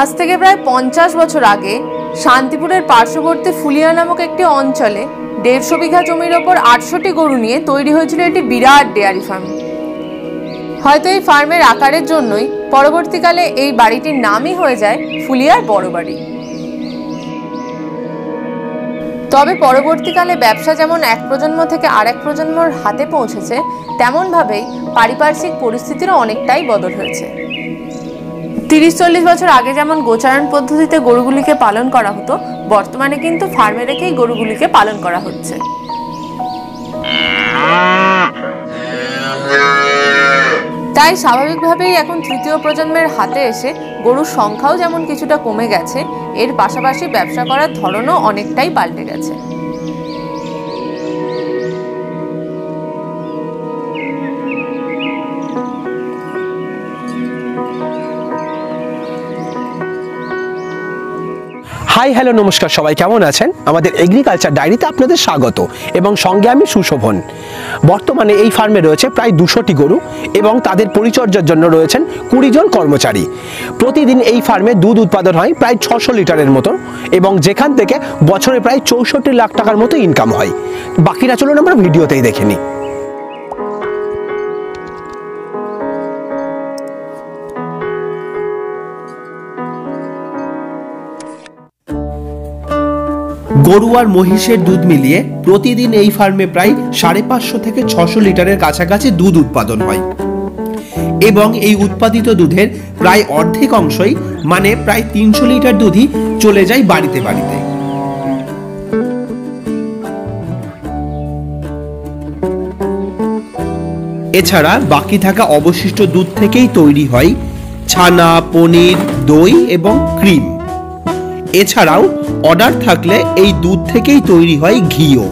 আজ থেকে প্রায় 50 বছর আগে শান্তিপুরের পার্শ্ববর্তী ফুলিয়া নামক একটি অঞ্চলে 150 বিঘা জমির ওপর 800টি গরু নিয়ে তৈরি হয়েছিল একটি বিরাট ডেয়ারি ফার্ম। হয়তো এই ফার্মের আকারের জন্যই পরবর্তীকালে এই বাড়িটির নামই হয়ে যায় ফুলিয়ার বড় বাড়ি। তবে পরবর্তীকালে ব্যবসা যেমন এক প্রজন্ম থেকে আরেক প্রজন্মর হাতে পৌঁছেছে, তেমনভাবেই পারিপার্শ্বিক পরিস্থিতিরও অনেকটাই বদল হয়েছে। 30-40 বছর আগে যেমন গোচারণ পদ্ধতিতে গরুগুলিকে পালন করা হতো, বর্তমানে কিন্তু ফার্মে রেখেই গরুগুলিকে পালন করা হচ্ছে। তাই স্বাভাবিকভাবেই এখন তৃতীয় প্রজন্মের হাতে এসে গরুর সংখ্যাও যেমন কিছুটা কমে গেছে, এর পাশাপাশি ব্যবসা করার ধরনও অনেকটাই পাল্টে গেছে। হাই হ্যালো নমস্কার, সবাই কেমন আছেন? আমাদের এগ্রিকালচার ডায়েরিতে আপনাদের স্বাগত এবং সঙ্গে আমি সুশোভন। বর্তমানে এই ফার্মে রয়েছে প্রায় 200টি গরু এবং তাদের পরিচর্যার জন্য রয়েছেন 20 জন কর্মচারী। প্রতিদিন এই ফার্মে দুধ উৎপাদন হয় প্রায় 600 লিটারের মতো এবং যেখান থেকে বছরে প্রায় 64 লাখ টাকার মতো ইনকাম হয়। বাকিরা চলুন আমরা ভিডিওতেই দেখে নিই। গরু আর মহিষের দুধ মিলিয়ে প্রতিদিন এই ফার্মে প্রায় 550 থেকে 600 লিটারের কাছাকাছি দুধ উৎপাদন হয় এবং এই উৎপাদিত দুধের প্রায় অর্ধেক অংশই মানে প্রায় 300 লিটার দুধই চলে যায় বাড়িতে বাড়িতে। এছাড়া বাকি থাকা অবশিষ্ট দুধ থেকেই তৈরি হয় ছানা, পনির, দই এবং ক্রিম। এছাড়াও অর্ডার থাকলে এই দুধ থেকেই তৈরি হয় ঘিও।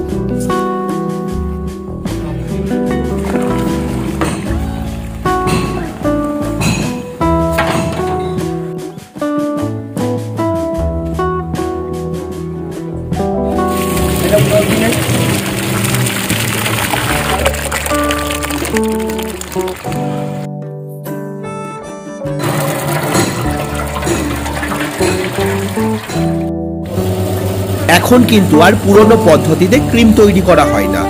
এখন কিন্তু আর পুরনো পদ্ধতিতে ক্রিম তৈরি করা হয় না।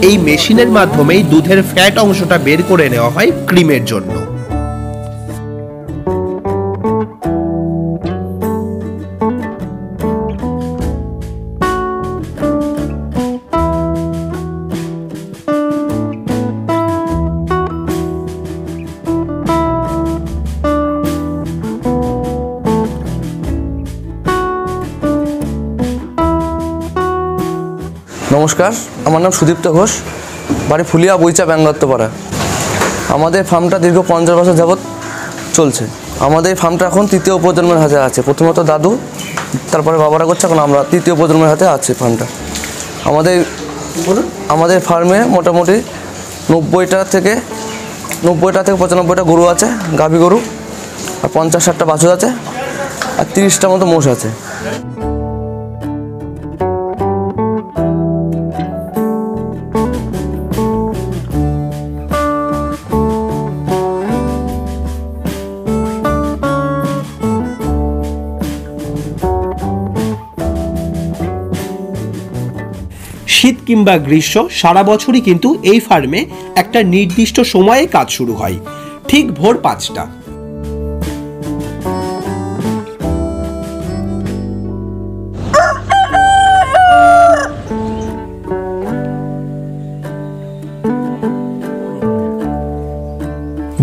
এই মেশিনের মাধ্যমেই দুধের ফ্যাট অংশটা বের করে নেওয়া হয় ক্রিমের জন্য। নমস্কার, আমার নাম সুদীপ্ত ঘোষ, বাড়ি ফুলিয়া বইচা ব্যাঙ্গত্তপাড়া। আমাদের ফার্মটা দীর্ঘ 50 বছর যাবৎ চলছে। আমাদের ফার্মটা এখন তৃতীয় প্রজন্মের হাতে আছে। প্রথমত দাদু, তারপরে বাবারা করছে, এখন আমরা তৃতীয় প্রজন্মের হাতে আছে ফার্মটা। আমাদের ফার্মে মোটামুটি 90টা থেকে 95টা গরু আছে, গাভী গরু, আর 50-60টা বাছুর আছে, আর 30টার মতো মোষ আছে। শীত কিংবা গ্রীষ্ম সারা বছরই কিন্তু এই ফার্মে একটা নির্দিষ্ট সময়ে কাজ শুরু হয়, ঠিক ভোর 5টা।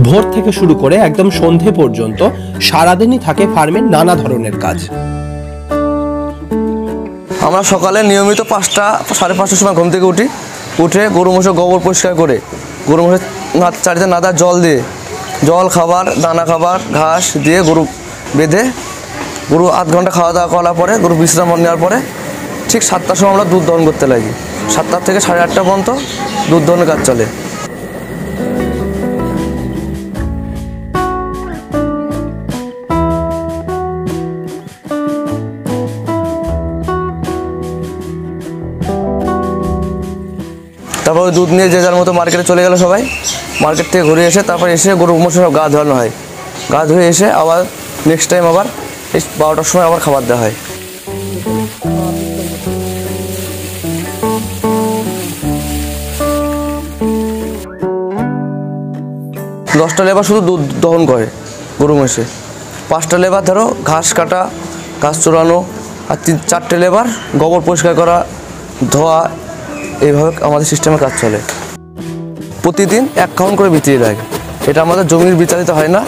ভোর থেকে শুরু করে একদম সন্ধে পর্যন্ত সারাদিনই থাকে ফার্মের নানা ধরনের কাজ। আমরা সকালে নিয়মিত 5টা-5:30টার সময় ঘুম থেকে উঠে গরু মোষের গোবর পরিষ্কার করে গরু মোষের চারিতে নাদা জল দিয়ে, জল, খাবার, দানা, খাবার, ঘাস দিয়ে গরু বেঁধে গরু 8 ঘন্টা খাওয়া দাওয়া করার পরে গরু বিশ্রাম নেওয়ার পরে ঠিক 7টার সময় আমরা দুধ দহন করতে লাগি। 7টা থেকে 8:30টা পর্যন্ত দুধ দহনের কাজ চলে। তারপরে দুধ নিয়ে যে যার মতো মার্কেটে চলে গেল সবাই। মার্কেট থেকে ঘুরে এসে তারপরে এসে গরু মোষের সব গা ধোয়ানো হয়। গা ধুয়ে এসে আবার নেক্সট টাইম আবার এই 12টার সময় আবার খাবার দেওয়া হয়। দশটা লেবার শুধু দুধ দহন করে গরু মহিষে, 5টা লেবার ধরো ঘাস কাটা, ঘাস চড়ানো, আর 4টে লেবার গোবর পরিষ্কার করা, ধোয়া। এইভাবে আমাদের সিস্টেমে কাজ চলে। প্রতিদিন 1 কাউন্ট করে বিচলি দেয়। এটা আমাদের জমির বিচালিত হয় না,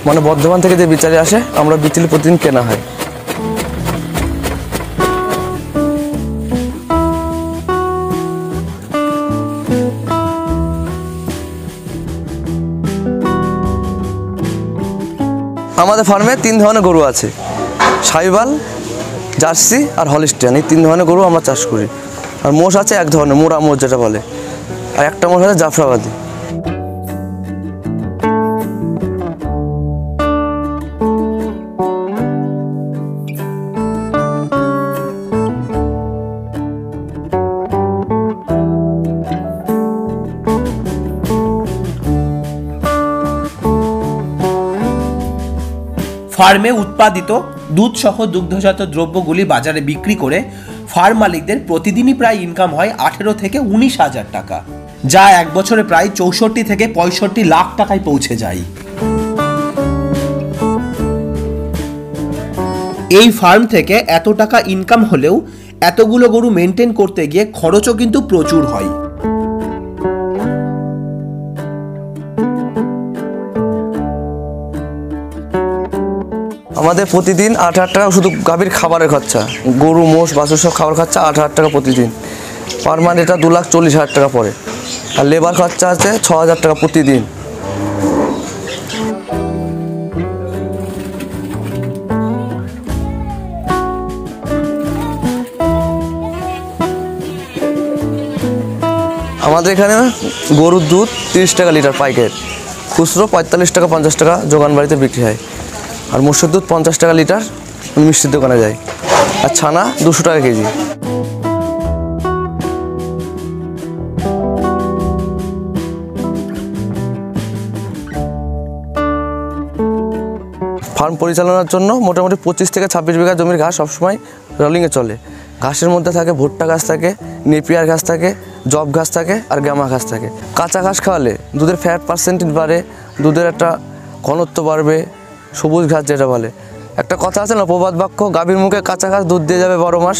মানে বর্ধমান থেকে যে বিচালি আসে আমরা বিচলি প্রতিদিন কেনা হয়। আমাদের ফার্মে 3 ধরনের গরু আছে, সাইবাল, জার্সি আর হলিস্টিয়ান। এই 3 ধরনের গরু আমরা চাষ করি। আর মোষ আছে 1 ধরনের, মোরা মোষ যেটা বলে, আর একটা মোষ আছে জাফরাবাদী। ফার্মে উৎপাদিত দুধসহ দুগ্ধজাত দ্রব্যগুলি বাজারে বিক্রি করে ফার্ম মালিকদের প্রতিদিনই প্রায় ইনকাম হয় 18 থেকে 19 হাজার টাকা, যা এক বছরে প্রায় 64 থেকে 65 লাখ টাকায় পৌঁছে যায়। এই ফার্ম থেকে এত টাকা ইনকাম হলেও এতগুলো গরু মেনটেন করতে গিয়ে খরচও কিন্তু প্রচুর হয়। আমাদের প্রতিদিন 8,000 টাকা শুধু গাভীর খাবারের খরচা, গরু মোষ বাছুর সব খাবার খরচা 8,000 টাকা প্রতিদিন। পার মান্থ এটা 2,40,000 টাকা পড়ে। আর লেবার খরচা আছে 6,000 টাকা প্রতিদিন। আমাদের এখানে গরুর দুধ 30 টাকা লিটার পাইকারি, খুচরো 45 টাকা 50 টাকা যোগান বাড়িতে বিক্রি হয়। আর মোষের দুধ 50 টাকা লিটার মিষ্টির দোকানে যায়। আর ছানা 200 টাকা কেজি। ফার্ম পরিচালনার জন্য মোটামুটি 25 থেকে 26 বিঘা জমির ঘাস সবসময় রোলিংয়ে চলে। ঘাসের মধ্যে থাকে ভুট্টা ঘাস থাকে, নেপিয়ার ঘাস থাকে, জব ঘাস থাকে আর গামা ঘাস থাকে। কাঁচা ঘাস খাওয়ালে দুধের ফ্যাট পার্সেন্টেজ বাড়ে, দুধের একটা ঘনত্ব বাড়বে, সবুজ ঘাস যেটা বলে। একটা কথা আছে না, প্রবাদ বাক্য, গাভীর মুখে কাঁচা ঘাস দুধ দিয়ে যাবে 12 মাস।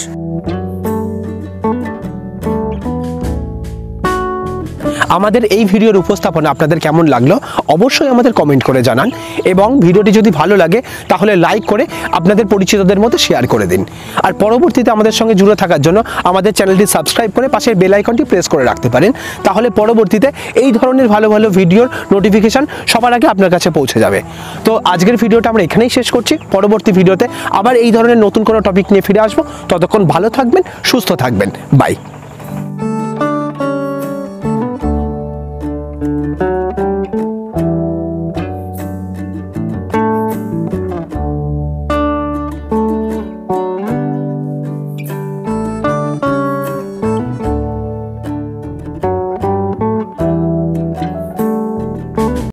আমাদের এই ভিডিওর উপস্থাপনা আপনাদের কেমন লাগলো অবশ্যই আমাদের কমেন্ট করে জানান, এবং ভিডিওটি যদি ভালো লাগে তাহলে লাইক করে আপনাদের পরিচিতদের মধ্যে শেয়ার করে দিন। আর পরবর্তীতে আমাদের সঙ্গে জুড়ে থাকার জন্য আমাদের চ্যানেলটি সাবস্ক্রাইব করে পাশের বেল আইকনটি প্রেস করে রাখতে পারেন। তাহলে পরবর্তীতে এই ধরনের ভালো ভালো ভিডিওর নোটিফিকেশন সবার আগে আপনার কাছে পৌঁছে যাবে। তো আজকের ভিডিওটা আমরা এখানেই শেষ করছি। পরবর্তী ভিডিওতে আবার এই ধরনের নতুন কোনো টপিক নিয়ে ফিরে আসবো। ততক্ষণ ভালো থাকবেন, সুস্থ থাকবেন। বাই।